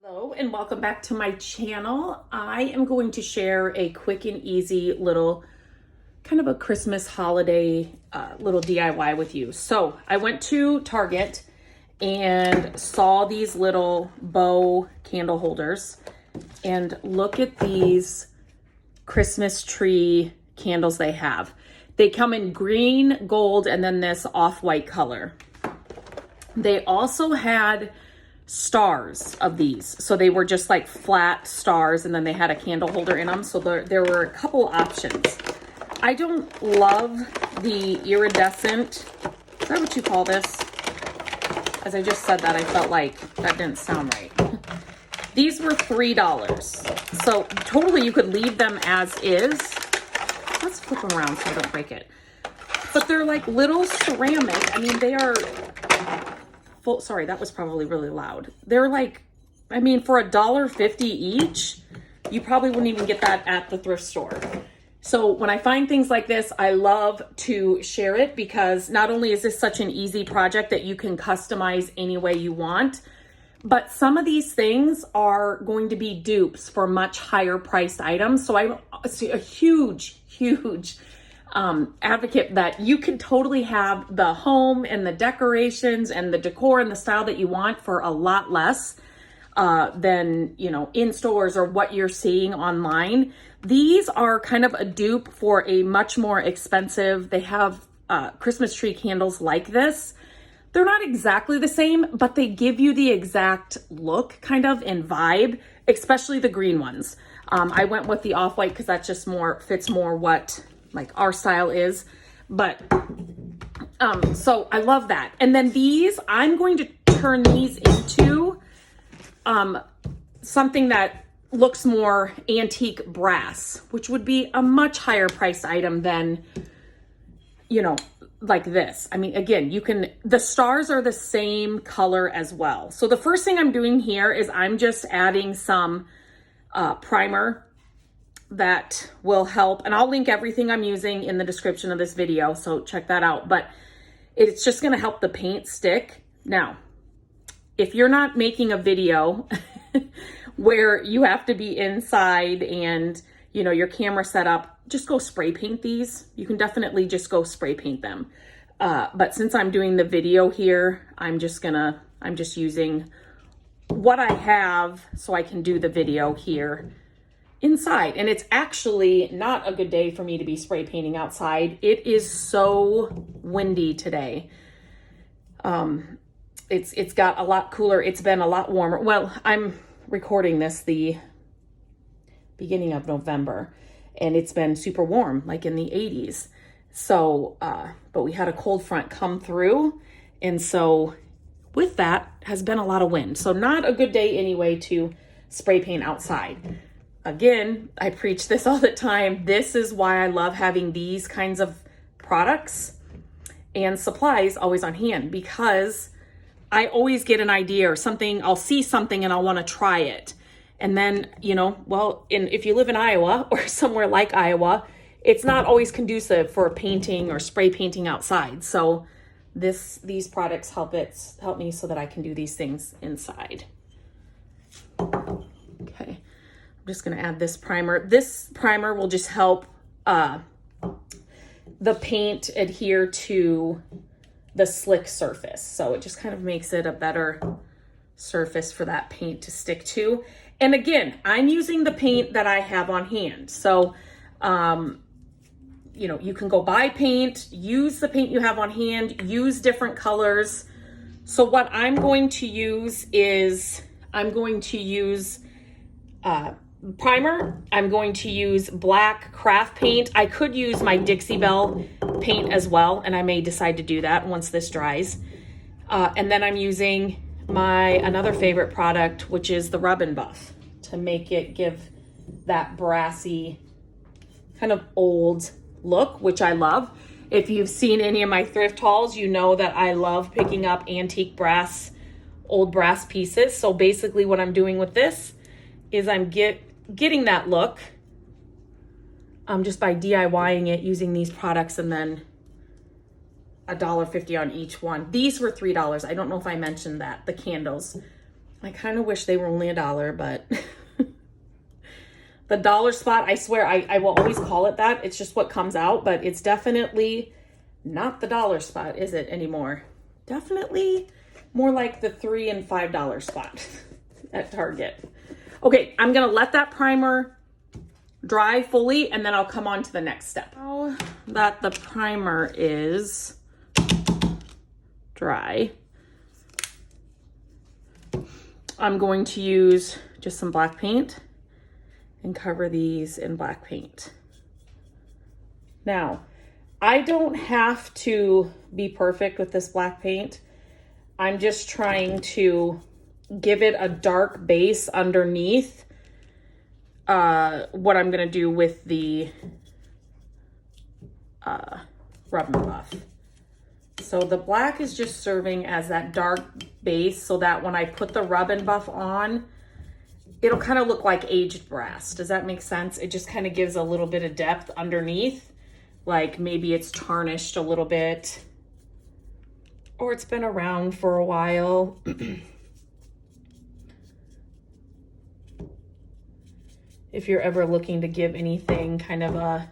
Hello and welcome back to my channel. I am going to share a quick and easy little kind of a Christmas holiday little DIY with you. So I went to Target and saw these little bow candle holders, and look at these Christmas tree candles they have. They come in green, gold, and then this off-white color. They also had stars of these. So they were just like flat stars, and then they had a candle holder in them. So there were a couple options. I don't love the iridescent, is that what you call this? As I just said that, I felt like that didn't sound right. These were $3. So totally you could leave them as is. Let's flip them around so I don't break it. But they're like little ceramic. I mean, they are full. Sorry, that was probably really loud. They're like, I mean, for $1.50 each, you probably wouldn't even get that at the thrift store. So when I find things like this, I love to share it, because not only is this such an easy project that you can customize any way you want, but some of these things are going to be dupes for much higher priced items. So I'm a huge advocate that you can totally have the home and the decorations and the decor and the style that you want for a lot less than, you know, in stores or what you're seeing online. These are kind of a dupe for a much more expensive. They have Christmas tree candles like this. They're not exactly the same, but they give you the exact look kind of and vibe, especially the green ones. I went with the off-white because that just fits more what like our style is. But so I love that. And then these, I'm going to turn these into something that looks more antique brass, which would be a much higher priced item than, you know, like this. I mean, again, the stars are the same color as well. So the first thing I'm doing here is I'm just adding some primer that will help. And I'll link everything I'm using in the description of this video, so check that out. But it's just gonna help the paint stick. Now, if you're not making a video where you have to be inside and, you know, your camera set up, just go spray paint these. You can definitely just go spray paint them. But since I'm doing the video here, I'm just using what I have so I can do the video here inside. And it's actually not a good day for me to be spray painting outside. It is so windy today. It's got a lot cooler. It's been a lot warmer. Well, I'm recording this the beginning of November, and it's been super warm, like in the 80s. So, but we had a cold front come through, and so with that has been a lot of wind. So not a good day anyway to spray paint outside. Again, I preach this all the time. This is why I love having these kinds of products and supplies always on hand, because I always get an idea or something. I'll see something and I'll want to try it. And then, you know, well, if you live in Iowa or somewhere like Iowa, it's not always conducive for painting or spray painting outside. So these products help me so that I can do these things inside. Okay, I'm just going to add this primer. This primer will just help the paint adhere to the slick surface. So it just kind of makes it a better surface for that paint to stick to. And again, I'm using the paint that I have on hand. So, you know, you can go buy paint, use the paint you have on hand, use different colors. So what I'm going to use is, I'm going to use primer. I'm going to use black craft paint. I could use my Dixie Belle paint as well, and I may decide to do that once this dries. And then I'm using another favorite product, which is the Rub and Buff, to make it give that brassy kind of old look, which I love. If you've seen any of my thrift hauls, you know that I love picking up antique brass, old brass pieces. So basically what I'm doing with this is I'm getting that look just by DIYing it using these products, and then $1.50 on each one. These were $3. I don't know if I mentioned that, the candles. I kind of wish they were only $1, but the dollar spot, I swear, I will always call it that. It's just what comes out, but it's definitely not the dollar spot, is it anymore? Definitely more like the $3 and $5 spot at Target. Okay, I'm gonna let that primer dry fully, and then I'll come on to the next step. Now that the primer is dry, I'm going to use just some black paint and cover these in black paint. Now, I don't have to be perfect with this black paint. I'm just trying to give it a dark base underneath what I'm gonna do with the rub and buff. So the black is just serving as that dark base so that when I put the rub and buff on, it'll kind of look like aged brass. Does that make sense? It just kind of gives a little bit of depth underneath. Like maybe it's tarnished a little bit or it's been around for a while. If you're ever looking to give anything kind of a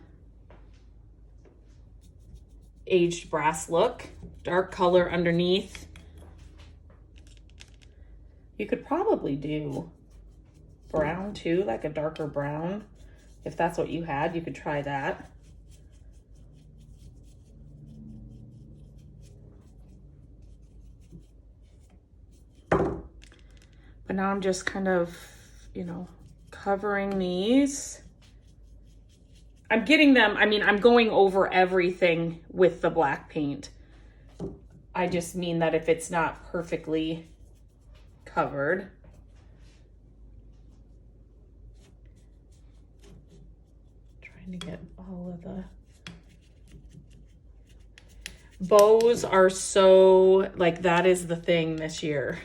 aged brass look, dark color underneath. You could probably do brown too, like a darker brown. If that's what you had, you could try that. But now I'm just kind of, you know, covering these. I'm getting them, I mean, I'm going over everything with the black paint. I just mean that if it's not perfectly covered. Trying to get all of the bows are so, like, that is the thing this year.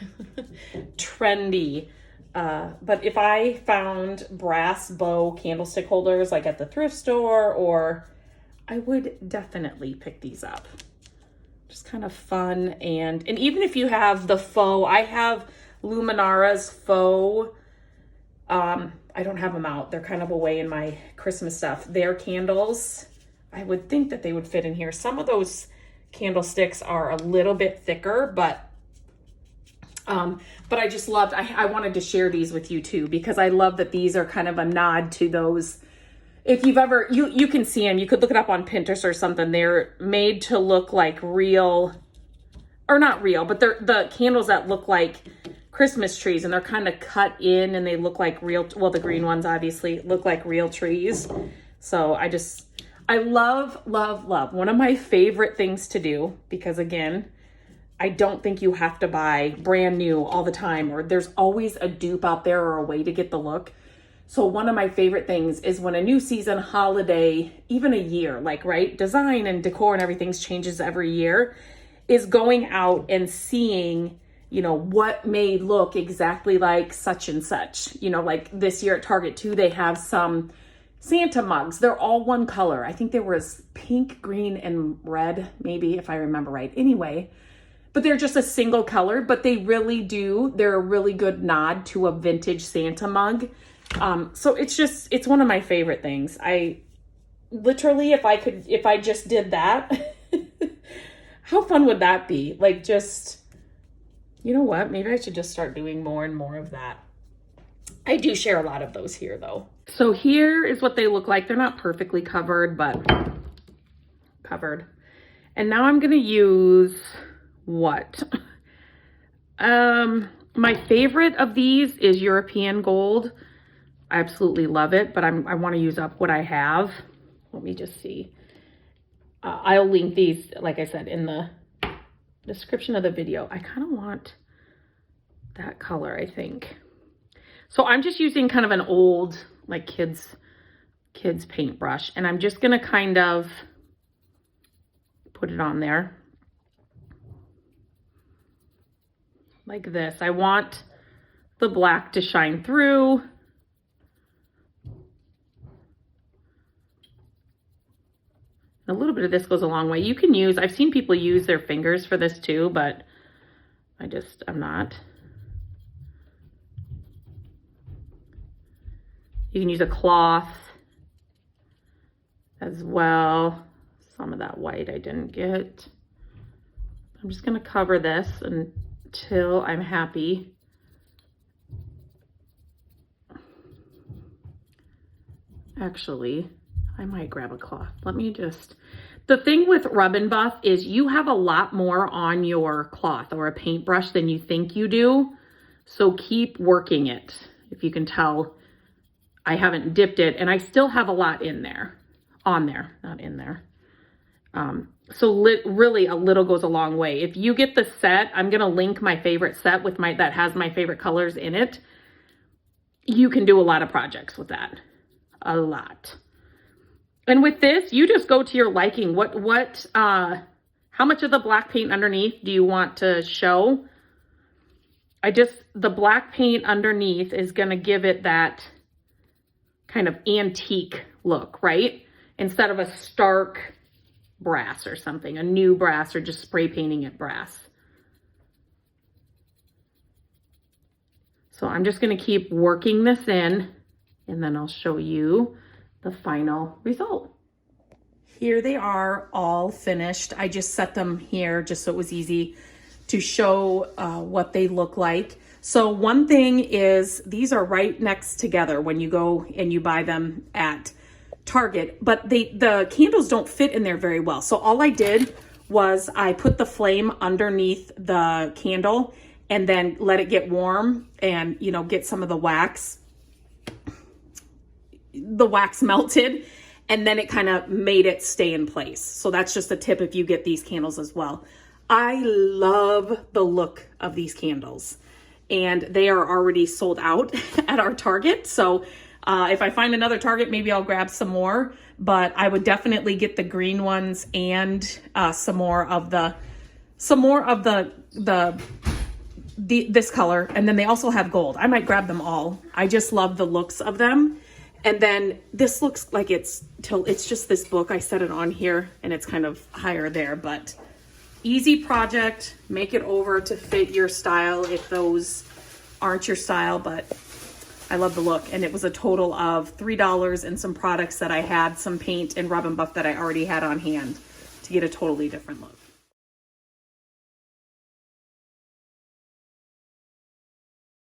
Trendy. But if I found brass bow candlestick holders like at the thrift store, or I would definitely pick these up. Just kind of fun. And even if you have the faux, I have Luminara's faux. I don't have them out. They're kind of away in my Christmas stuff. Their candles, I would think that they would fit in here. Some of those candlesticks are a little bit thicker, but I just loved, I wanted to share these with you too, because I love that these are kind of a nod to those. If you've ever, you can see them, you could look it up on Pinterest or something. They're made to look like real, or not real, but they're the candles that look like Christmas trees, and they're kind of cut in and they look like real, well, the green ones obviously look like real trees. So I love, love, love. One of my favorite things to do, because again, I don't think you have to buy brand new all the time, or there's always a dupe out there or a way to get the look. So one of my favorite things is when a new season, holiday, even a year, like, right, design and decor and everything changes every year, is going out and seeing, you know, what may look exactly like such and such. You know, like this year at Target too, they have some Santa mugs. They're all one color. I think there was pink, green, and red, maybe, if I remember right. Anyway, but they're just a single color, but they really do. They're a really good nod to a vintage Santa mug. So it's one of my favorite things. I literally, if I just did that, how fun would that be? Like, just, you know what? Maybe I should just start doing more and more of that. I do share a lot of those here though. So here is what they look like. They're not perfectly covered, but covered. And now I'm going to use what? My favorite of these is European gold. I absolutely love it, but I want to use up what I have. Let me just see. I'll link these, like I said, in the description of the video. I kind of want that color, I think. So I'm just using kind of an old, like, kids paintbrush, and I'm just going to kind of put it on there like this. I want the black to shine through. A little bit of this goes a long way. You can use, I've seen people use their fingers for this too, but I'm not. You can use a cloth as well. Some of that white I didn't get. I'm just gonna cover this until I'm happy. Actually, I might grab a cloth. Let me just, the thing with Rub and Buff is you have a lot more on your cloth or a paintbrush than you think you do. So keep working it. If you can tell, I haven't dipped it and I still have a lot in there, on there, not in there. Really a little goes a long way. If you get the set, I'm going to link my favorite set with that has my favorite colors in it. You can do a lot of projects with that. A lot. And with this, you just go to your liking. How much of the black paint underneath do you want to show? The black paint underneath is going to give it that kind of antique look, right? Instead of a stark brass or something, a new brass, or just spray painting it brass. So I'm just going to keep working this in, and then I'll show you the final result. Here they are all finished. I just set them here just so it was easy to show what they look like. So one thing is these are right next together when you go and you buy them at Target, but the candles don't fit in there very well. So all I did was I put the flame underneath the candle and then let it get warm and, you know, get some of the wax melted, and then it kind of made it stay in place. So that's just a tip if you get these candles as well. I love the look of these candles, and they are already sold out at our Target. So if I find another Target, maybe I'll grab some more, but I would definitely get the green ones and some more of this color. And then they also have gold. I might grab them all. I just love the looks of them. And then this looks like it's just this book. I set it on here and it's kind of higher there, but easy project. Make it over to fit your style if those aren't your style, but I love the look. And it was a total of $3 and some products that I had, some paint and Rub and Buff that I already had on hand to get a totally different look.